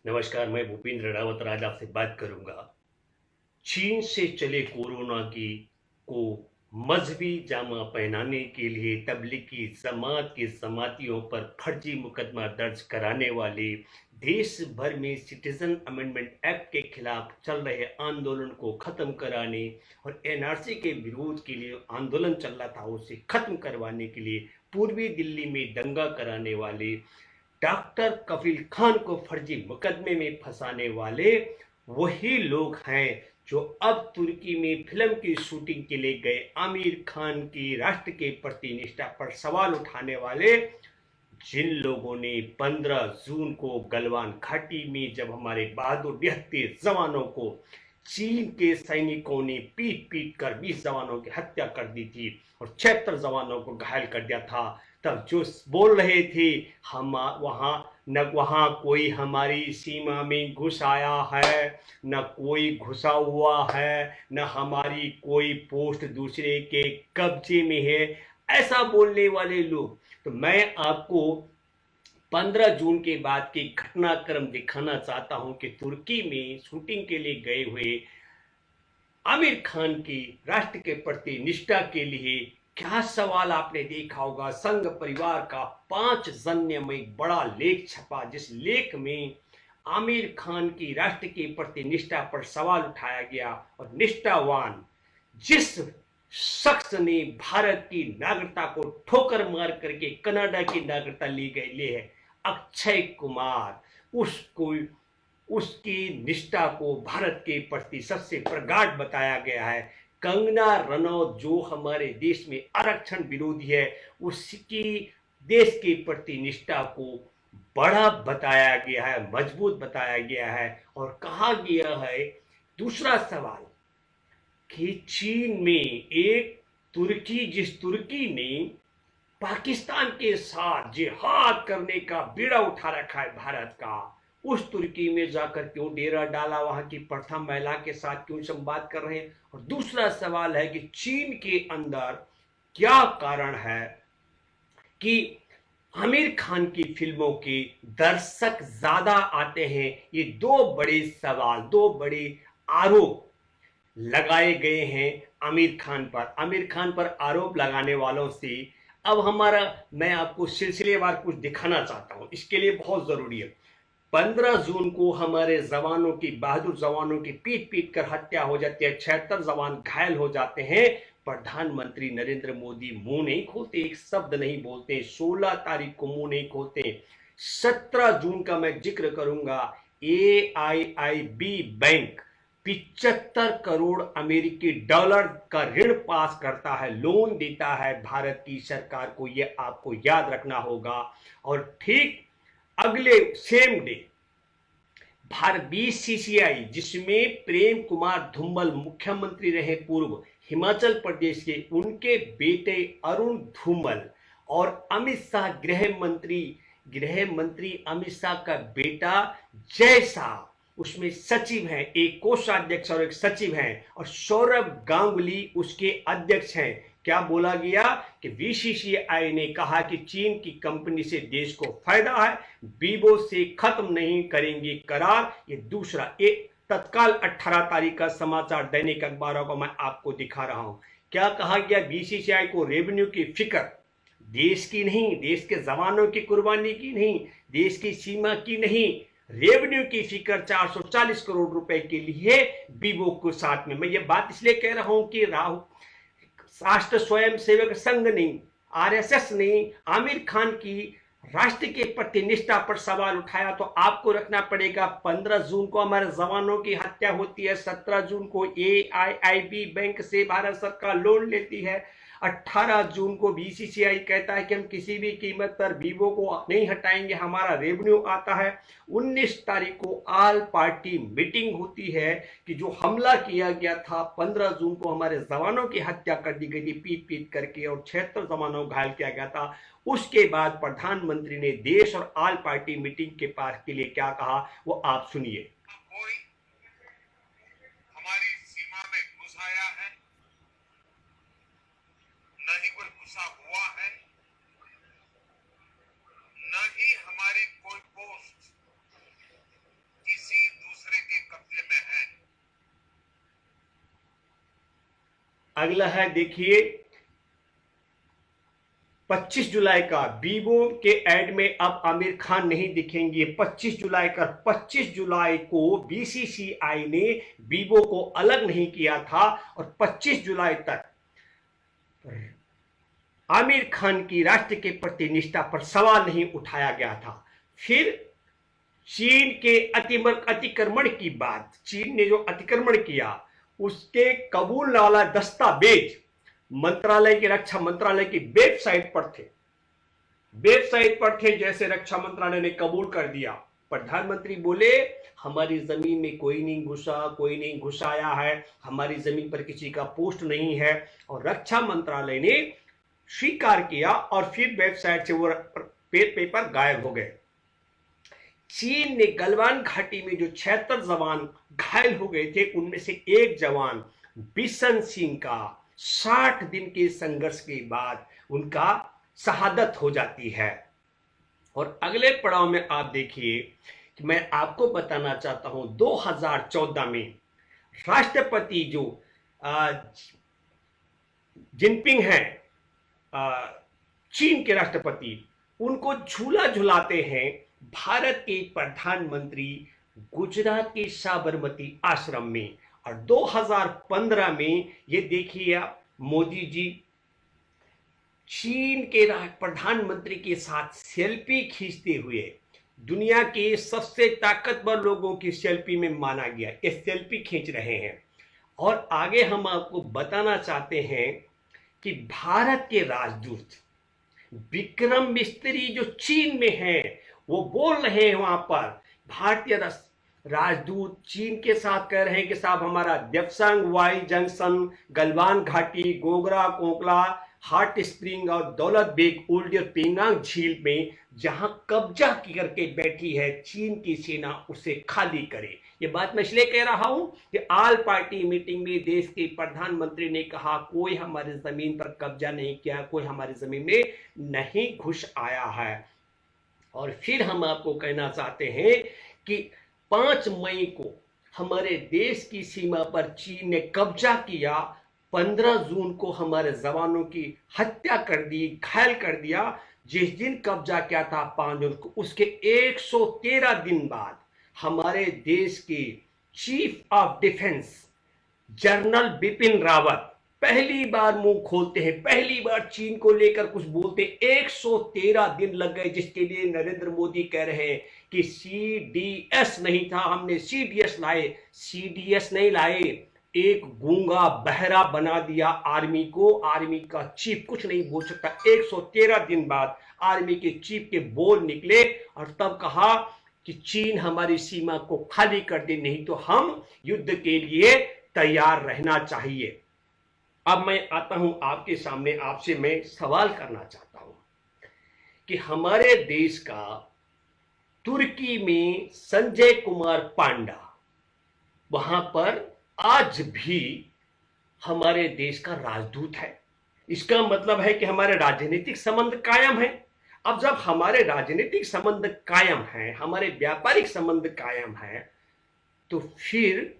नमस्कार, मैं भूपेंद्र रावत आज आपसे बात करूंगा। चीन से चले कोरोना की को मजहबी जामा पहनाने के लिए तबलीगी जमात के जमातियों पर फर्जी मुकदमा दर्ज कराने वाले देश भर में सिटीजन अमेंडमेंट एक्ट के खिलाफ चल रहे आंदोलन को खत्म कराने और एनआरसी के विरोध के लिए आंदोलन चल रहा था उसे खत्म करवाने के लिए पूर्वी दिल्ली में दंगा कराने वाले डॉक्टर कफील खान को फर्जी मुकदमे में फंसाने वाले वही लोग हैं जो अब तुर्की में फिल्म की शूटिंग के लिए गए आमिर खान की राष्ट्र के प्रति निष्ठा पर सवाल उठाने वाले जिन लोगों ने 15 जून को गलवान घाटी में जब हमारे बहादुर निहत्थे जवानों को चीन के सैनिकों ने पीट पीट कर 20 जवानों की हत्या कर दी थी और 76 जवानों को घायल कर दिया था, तब जो बोल रहे थे हम वहां कोई हमारी सीमा में घुस आया है, न कोई घुसा हुआ है, न हमारी कोई पोस्ट दूसरे के कब्जे में है, ऐसा बोलने वाले लोग। तो मैं आपको 15 जून के बाद की घटनाक्रम दिखाना चाहता हूं कि तुर्की में शूटिंग के लिए गए हुए आमिर खान की राष्ट्र के प्रति निष्ठा के लिए क्या सवाल आपने देखा होगा। संघ परिवार का 5 जन्य में एक बड़ा लेख छपा, जिस लेख में आमिर खान की राष्ट्र के प्रति निष्ठा पर सवाल उठाया गया और निष्ठावान जिस शख्स ने भारत की नागरिकता को ठोकर मार करके कनाडा की नागरिकता ले है, अक्षय कुमार, उसको उसकी निष्ठा को भारत के प्रति सबसे प्रगाढ़ बताया गया है। कंगना रनौत जो हमारे देश में आरक्षण विरोधी है, उसकी देश के प्रति निष्ठा को बड़ा बताया गया है, मजबूत बताया गया है। और कहा गया है, दूसरा सवाल, कि चीन में एक जिस तुर्की ने पाकिस्तान के साथ जिहाद करने का बीड़ा उठा रखा है भारत का, उस तुर्की में जाकर क्यों डेरा डाला, वहां की प्रथम महिला के साथ क्यों संवाद कर रहे हैं। और दूसरा सवाल है कि चीन के अंदर क्या कारण है कि आमिर खान की फिल्मों के दर्शक ज्यादा आते हैं। ये दो बड़े सवाल, दो बड़े आरोप लगाए गए हैं आमिर खान पर आरोप लगाने वालों से। अब मैं आपको सिलसिलेवार कुछ दिखाना चाहता हूं, इसके लिए बहुत जरूरी है। 15 जून को हमारे जवानों की, बहादुर जवानों की पीट पीट कर हत्या हो जाती है, 76 जवान घायल हो जाते हैं। प्रधानमंत्री नरेंद्र मोदी मुंह नहीं खोलते, एक शब्द नहीं बोलते, 16 तारीख को मुंह नहीं खोलते। 17 जून का मैं जिक्र करूंगा, AIIB बैंक 75 करोड़ अमेरिकी डॉलर का ऋण पास करता है, लोन देता है भारत की सरकार को, यह आपको याद रखना होगा। और ठीक अगले सेम डे भारत BCCI, जिसमें प्रेम कुमार धूमल मुख्यमंत्री रहे पूर्व हिमाचल प्रदेश के, उनके बेटे अरुण धूमल और गृह मंत्री अमित शाह का बेटा जय शाह उसमें सचिव हैं, एक कोषाध्यक्ष और एक सचिव हैं, और सौरभ गांगुली उसके अध्यक्ष हैं। क्या बोला गया कि BCCI ने कहा कि चीन की कंपनी से देश को फायदा है, वीवो से खत्म नहीं करेंगे करार। ये दूसरा, एक तत्काल 18 तारीख का समाचार दैनिक अखबारों को मैं आपको दिखा रहा हूं। क्या कहा गया, BCCI को रेवेन्यू की फिक्र देश की नहीं, देश के जवानों की कुर्बानी की नहीं, देश की सीमा की नहीं, रेवेन्यू की फिक्र 440 करोड़ रुपए के लिए वीवो को साथ में। मैं ये बात इसलिए कह रहा हूं कि राष्ट्र स्वयं सेवक संघ नहीं, RSS ने आमिर खान की राष्ट्र के प्रति निष्ठा पर सवाल उठाया, तो आपको रखना पड़ेगा। 15 जून को हमारे जवानों की हत्या होती है, 17 जून को AIIB बैंक से भारत सरकार लोन लेती है, 18 जून को BCCI कहता है कि हम किसी भी कीमत पर वीवो को नहीं हटाएंगे, हमारा रेवेन्यू आता है। 19 तारीख को ऑल पार्टी मीटिंग होती है कि जो हमला किया गया था, 15 जून को हमारे जवानों की हत्या कर दी गई थी पीट पीट करके, और 76 जवानों घायल किया गया था। उसके बाद प्रधानमंत्री ने देश और ऑल पार्टी मीटिंग के पास के लिए क्या कहा, वो आप सुनिए। कोई हमारी सीमा में घुस आया है, न ही कोई घुसा हुआ है, न ही हमारी कोई पोस्ट अगला है देखिए 25 जुलाई का बीबो के एड में अब आमिर खान नहीं दिखेंगे। 25 जुलाई का 25 जुलाई को बीसीसीआई ने बीबो को अलग नहीं किया था और 25 जुलाई तक आमिर खान की राष्ट्र के प्रति निष्ठा पर सवाल नहीं उठाया गया था। फिर चीन के अतिक्रमण की बात, चीन ने जो अतिक्रमण किया उसके कबूल वाला दस्तावेज मंत्रालय के रक्षा मंत्रालय की वेबसाइट पर थे। जैसे रक्षा मंत्रालय ने कबूल कर दिया, प्रधानमंत्री बोले हमारी जमीन में कोई नहीं घुसाया है, हमारी जमीन पर किसी का पोस्ट नहीं है, और रक्षा मंत्रालय ने स्वीकार किया और फिर वेबसाइट से वो पेपर गायब हो गए। चीन ने गलवान घाटी में जो 76 जवान घायल हो गए थे उनमें से एक जवान बिशन सिंह का 60 दिन के संघर्ष के बाद उनका शहादत हो जाती है। और अगले पड़ाव में आप देखिए कि मैं आपको बताना चाहता हूं 2014 में राष्ट्रपति जो जिनपिंग हैं, चीन के राष्ट्रपति, उनको झूला झुलाते हैं भारत के प्रधानमंत्री गुजरात के साबरमती आश्रम में। और 2015 में ये देखिए आप, मोदी जी चीन के प्रधानमंत्री के साथ सेल्फी खींचते हुए दुनिया के सबसे ताकतवर लोगों की सेल्फी में माना गया, ये सेल्फी खींच रहे हैं। और आगे हम आपको बताना चाहते हैं कि भारत के राजदूत विक्रम मिस्त्री जो चीन में हैं, वो बोल रहे हैं वहां पर, भारतीय राजदूत चीन के साथ कह रहे हैं कि साहब हमारा देप्सांग वाई जंक्शन, गलवान घाटी, गोगरा कोकला, हॉट स्प्रिंग और दौलत बेग ओल्ड पेंगांग झील में जहां कब्जा करके बैठी है चीन की सेना, उसे खाली करे। ये बात मैं इसलिए कह रहा हूं कि ऑल पार्टी मीटिंग में देश के प्रधानमंत्री ने कहा कोई हमारी जमीन पर कब्जा नहीं किया, कोई हमारी जमीन में नहीं घुस आया है। और फिर हम आपको कहना चाहते हैं कि 5 मई को हमारे देश की सीमा पर चीन ने कब्जा किया, 15 जून को हमारे जवानों की हत्या कर दी, घायल कर दिया। जिस दिन कब्जा किया था 5 जून को, उसके 113 दिन बाद हमारे देश के chief of defence general Bipin Rawat पहली बार मुंह खोलते हैं, पहली बार चीन को लेकर कुछ बोलते हैं। 113 दिन लग गए, जिसके लिए नरेंद्र मोदी कह रहे हैं कि सीडीएस नहीं था, हमने सीडीएस लाए। सीडीएस नहीं लाए, एक गूंगा बहरा बना दिया आर्मी को, आर्मी का चीफ कुछ नहीं बोल सकता। 113 दिन बाद आर्मी के चीफ के बोल निकले और तब कहा कि चीन हमारी सीमा को खाली कर दे, नहीं तो हम युद्ध के लिए तैयार रहना चाहिए। अब मैं आता हूं आपके सामने, आपसे मैं सवाल करना चाहता हूं कि हमारे देश का तुर्की में संजय कुमार पांडा, वहां पर आज भी हमारे देश का राजदूत है। इसका मतलब है कि हमारे राजनीतिक संबंध कायम है। अब जब हमारे राजनीतिक संबंध कायम है, हमारे व्यापारिक संबंध कायम है, तो फिर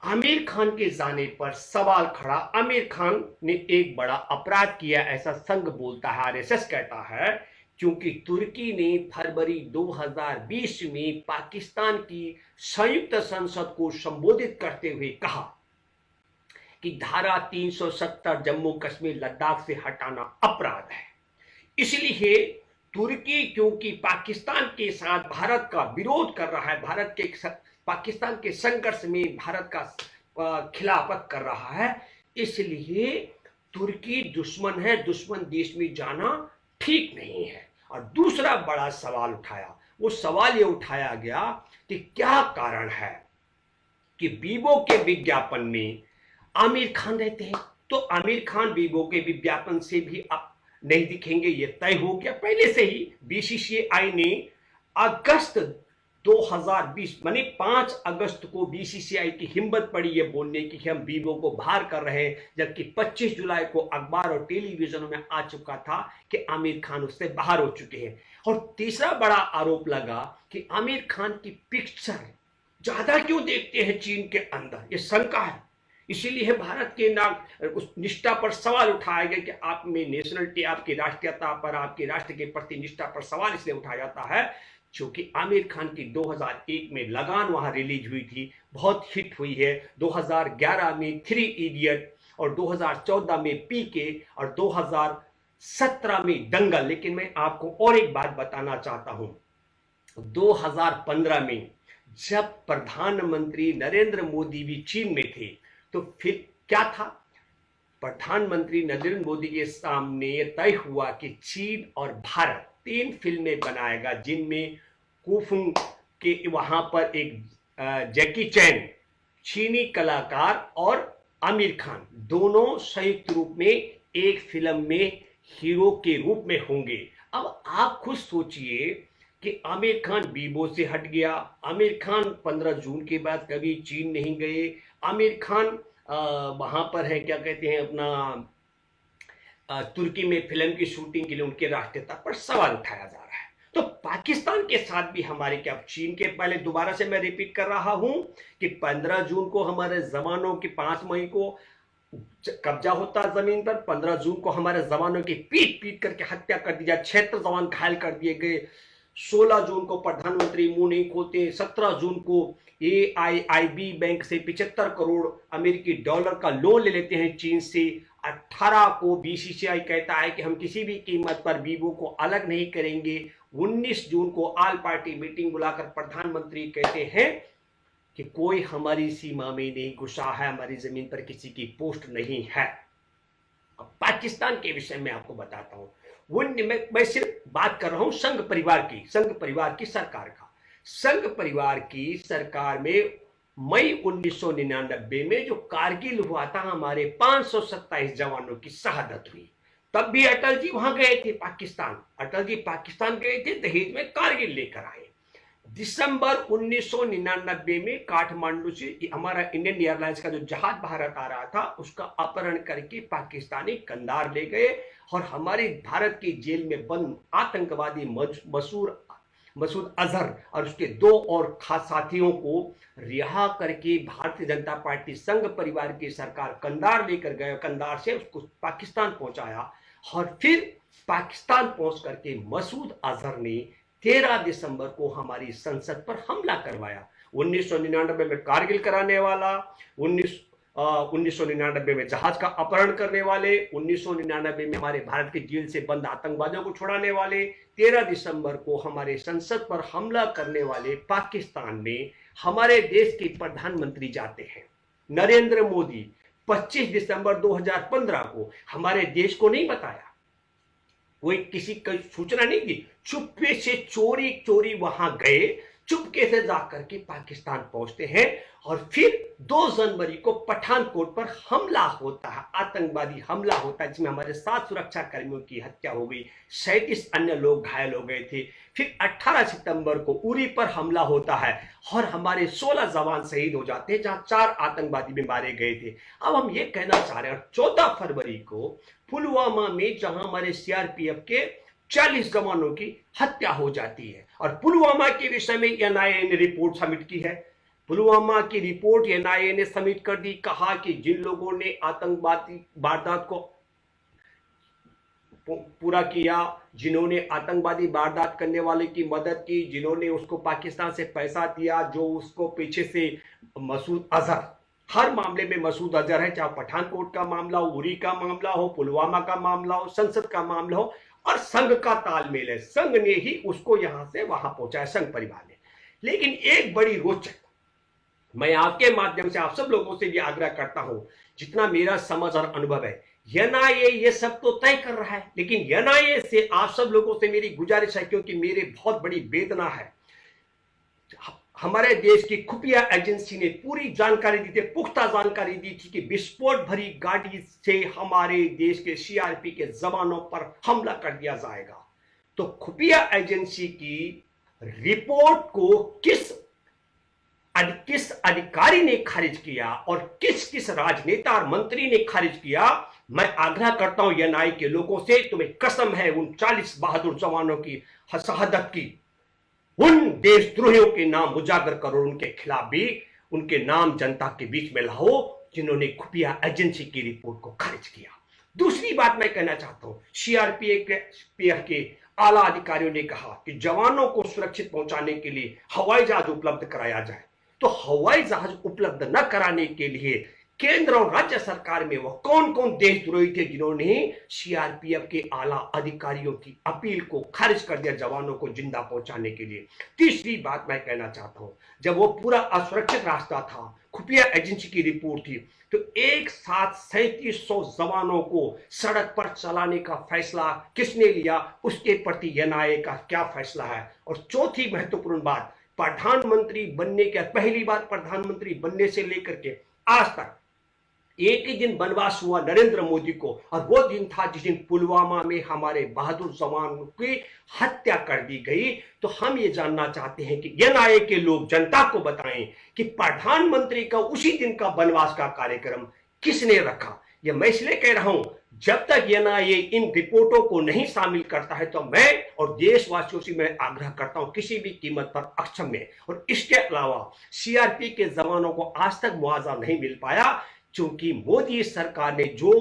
आमिर खान के जाने पर सवाल खड़ा। आमिर खान ने एक बड़ा अपराध किया, ऐसा संघ बोलता है, आरएसएस कहता है, क्योंकि तुर्की ने फरवरी 2020 में पाकिस्तान की संयुक्त संसद को संबोधित करते हुए कहा कि धारा 370 जम्मू कश्मीर लद्दाख से हटाना अपराध है। इसलिए तुर्की क्योंकि पाकिस्तान के साथ भारत का विरोध कर रहा है, भारत के पाकिस्तान के संघर्ष में भारत का खिलाफत कर रहा है, इसलिए तुर्की दुश्मन है, दुश्मन देश में जाना ठीक नहीं है। और दूसरा बड़ा सवाल उठाया, वो सवाल ये उठाया गया कि क्या कारण है कि बीबो के विज्ञापन में आमिर खान रहते हैं, तो आमिर खान बीबो के विज्ञापन से भी अब नहीं दिखेंगे, ये तय हो गया पहले से ही। बीसीसीआई ने अगस्त 2020 माने 5 अगस्त को बीसीसीआई की हिम्मत पड़ी ये बोलने की कि हम बीबो को बाहर कर रहे हैं, जबकि 25 जुलाई को अखबार और टेलीविजन में आ चुका था कि आमिर खान उससे बाहर हो चुके हैं। और तीसरा बड़ा आरोप लगा कि आमिर खान की पिक्चर ज्यादा क्यों देखते हैं चीन के अंदर, ये शंका है इसीलिए भारत के नाम उस निष्ठा पर सवाल उठाया गया कि आप में नेशनलिटी, आपकी राष्ट्रीयता पर, आपके राष्ट्र के प्रति निष्ठा पर सवाल इसलिए उठाया जाता है क्योंकि आमिर खान की 2001 में लगान वहां रिलीज हुई थी, बहुत हिट हुई है। 2011 में थ्री इडियट और 2014 में पीके और 2017 में दंगल। लेकिन मैं आपको और एक बात बताना चाहता हूं, 2015 में जब प्रधानमंत्री नरेंद्र मोदी भी चीन में थे तो फिर क्या था, प्रधानमंत्री नरेंद्र मोदी के सामने तय हुआ कि चीन और भारत 3 फिल्में बनाएगा, जिनमें कुफुंग के वहां पर एक जैकी चैन चीनी कलाकार और आमिर खान दोनों संयुक्त रूप में एक फिल्म में हीरो के रूप में होंगे। अब आप खुद सोचिए कि आमिर खान बीबो से हट गया, आमिर खान 15 जून के बाद कभी चीन नहीं गए, आमिर खान वहां पर है क्या कहते हैं अपना तुर्की में फिल्म की शूटिंग के लिए उनके राष्ट्रीयता पर सवाल उठाया जा रहा है। तो पाकिस्तान के साथ भी हमारे क्या, चीन के पहले दोबारा से मैं रिपीट कर रहा हूं कि 15 जून को हमारे जवानों की 5 मई को कब्जा होता जमीन पर, 15 जून को हमारे जवानों की पीट पीट करके हत्या कर दी जाए, 76 जवान घायल कर दिए गए, 16 जून को प्रधानमंत्री मुंह नहीं खोलते, 17 जून को AIIB बैंक से 75 करोड़ अमेरिकी डॉलर का लोन ले लेते हैं चीन से, 18 को BCCI कहता है कि हम किसी भी कीमत पर बीबो को अलग नहीं करेंगे, 19 जून को ऑल पार्टी मीटिंग बुलाकर प्रधानमंत्री कहते हैं कि कोई हमारी सीमा में नहीं घुसा है, हमारी जमीन पर किसी की पोस्ट नहीं है। अब पाकिस्तान के विषय में आपको बताता हूं, मैं सिर्फ बात कर रहा हूं संघ परिवार की सरकार का। संघ परिवार की सरकार में मई 1999 में जो कारगिल हुआ था, हमारे 527 जवानों की शहादत हुई। तब भी अटल जी वहां गए थे पाकिस्तान, अटल जी पाकिस्तान गए थे, दहेज में कारगिल लेकर आए। दिसंबर 1999 में काठमांडू से हमारा इंडियन एयरलाइंस का जो जहाज भारत आ रहा था उसका अपहरण करके पाकिस्तानी कंधार ले गए और हमारे भारत की जेल में बंद आतंकवादी मसूद अजहर और उसके 2 और खास साथियों को रिहा करके भारतीय जनता पार्टी संघ परिवार की सरकार कंधार लेकर गए, कंधार से उसको पाकिस्तान पहुंचाया और फिर पाकिस्तान पहुंच करके मसूद अजहर ने 13 दिसंबर को हमारी संसद पर हमला करवाया। 1999 में कारगिल कराने वाला, 1999 में जहाज का अपहरण करने वाले, 1999 में हमारे भारत के जेल से बंद आतंकवादियों को छुड़ाने वाले, 13 दिसंबर को हमारे संसद पर हमला करने वाले पाकिस्तान में हमारे देश के प्रधानमंत्री जाते हैं नरेंद्र मोदी 25 दिसंबर 2015 को हमारे देश को नहीं बताया, कोई किसी की सूचना नहीं दी, चुपके से चोरी वहां गए, चुपके से जाकर के पाकिस्तान पहुंचते हैं और फिर 2 जनवरी को पठानकोट पर हमला होता है, आतंकवादी हमला होता है जिसमें हमारे 7 सुरक्षा कर्मियों की हत्या हो गई, 37 अन्य लोग घायल हो गए थे। फिर 18 सितंबर को उरी पर हमला होता है और हमारे 16 जवान शहीद हो जाते हैं जहां 4 आतंकवादी भी मारे गए थे। अब हम ये कहना चाह रहे हैं, 14 फरवरी को पुलवामा में जहां हमारे CRPF के 40 जवानों की हत्या हो जाती है और पुलवामा के विषय में NIA ने रिपोर्ट सबमिट की है। पुलवामा की रिपोर्ट NIA ने सबमिट कर दी, कहा कि जिन लोगों ने आतंकवादी वारदात को पूरा किया, जिन्होंने आतंकवादी वारदात करने वाले की मदद की, जिन्होंने उसको पाकिस्तान से पैसा दिया, जो उसको पीछे से मसूद अजहर, हर मामले में मसूद अजहर है, चाहे पठानकोट का मामला हो, उरी का मामला हो, पुलवामा का मामला हो, संसद का मामला हो, और संघ का तालमेल है, संघ ने ही उसको यहां से वहां पहुंचाया, संघ परिवार ने। लेकिन एक बड़ी रोचक, मैं आपके माध्यम से आप सब लोगों से भी आग्रह करता हूं, जितना मेरा समझ और अनुभव है, NIA ये सब तो तय कर रहा है, लेकिन NIA से आप सब लोगों से मेरी गुजारिश है, क्योंकि मेरे बहुत बड़ी वेदना है, हमारे देश की खुफिया एजेंसी ने पूरी जानकारी दी थी, पुख्ता जानकारी दी थी कि विस्फोट भरी गाड़ी से हमारे देश के CRP के जवानों पर हमला कर दिया जाएगा। तो खुफिया एजेंसी की रिपोर्ट को किस अधिकारी ने खारिज किया और किस राजनेता और मंत्री ने खारिज किया, मैं आग्रह करता हूं NIA के लोगों से, तुम्हें कसम है उन 40 बहादुर जवानों की शहादत की, उन देशद्रोहियों के नाम उजागर करो, उनके खिलाफ भी उनके नाम जनता के बीच में लाओ, जिन्होंने खुफिया एजेंसी की रिपोर्ट को खारिज किया। दूसरी बात मैं कहना चाहता हूं, सीआरपीएफ के आला अधिकारियों ने कहा कि जवानों को सुरक्षित पहुंचाने के लिए हवाई जहाज उपलब्ध कराया जाए। तो हवाई जहाज उपलब्ध न कराने के लिए केंद्र और राज्य सरकार में वो कौन कौन देशद्रोही थे जिन्होंने सीआरपीएफ के आला अधिकारियों की अपील को खारिज कर दिया जवानों को जिंदा पहुंचाने के लिए। तीसरी बात मैं कहना चाहता हूं, जब वो पूरा असुरक्षित रास्ता था, खुफिया एजेंसी की रिपोर्ट थी, तो एक साथ 3700 जवानों को सड़क पर चलाने का फैसला किसने लिया, उसके प्रति एनआईए का क्या फैसला है। और चौथी महत्वपूर्ण बात, प्रधानमंत्री बनने के पहली बार प्रधानमंत्री बनने से लेकर के आज तक एक ही दिन वनवास हुआ नरेंद्र मोदी को, और वो दिन था जिस दिन पुलवामा में हमारे बहादुर जवानों की हत्या कर दी गई। तो हम ये जानना चाहते हैं कि एनआईए के लोग जनता को बताएं कि प्रधानमंत्री का उसी दिन का वनवास का कार्यक्रम किसने रखा। ये मैं इसलिए कह रहा हूं, जब तक एनआईए इन रिपोर्टों को नहीं शामिल करता है तो मैं और देशवासियों से मैं आग्रह करता हूं किसी भी कीमत पर अक्षम्य। और इसके अलावा सीआरपी के जवानों को आज तक मुआवजा नहीं मिल पाया, क्योंकि मोदी सरकार ने जो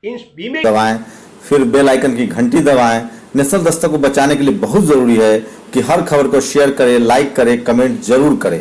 इन बीमे दबाएं, फिर बेल आइकन की घंटी दबाएं। नेशनल दस्तक को बचाने के लिए बहुत जरूरी है कि हर खबर को शेयर करें, लाइक करें, कमेंट जरूर करें।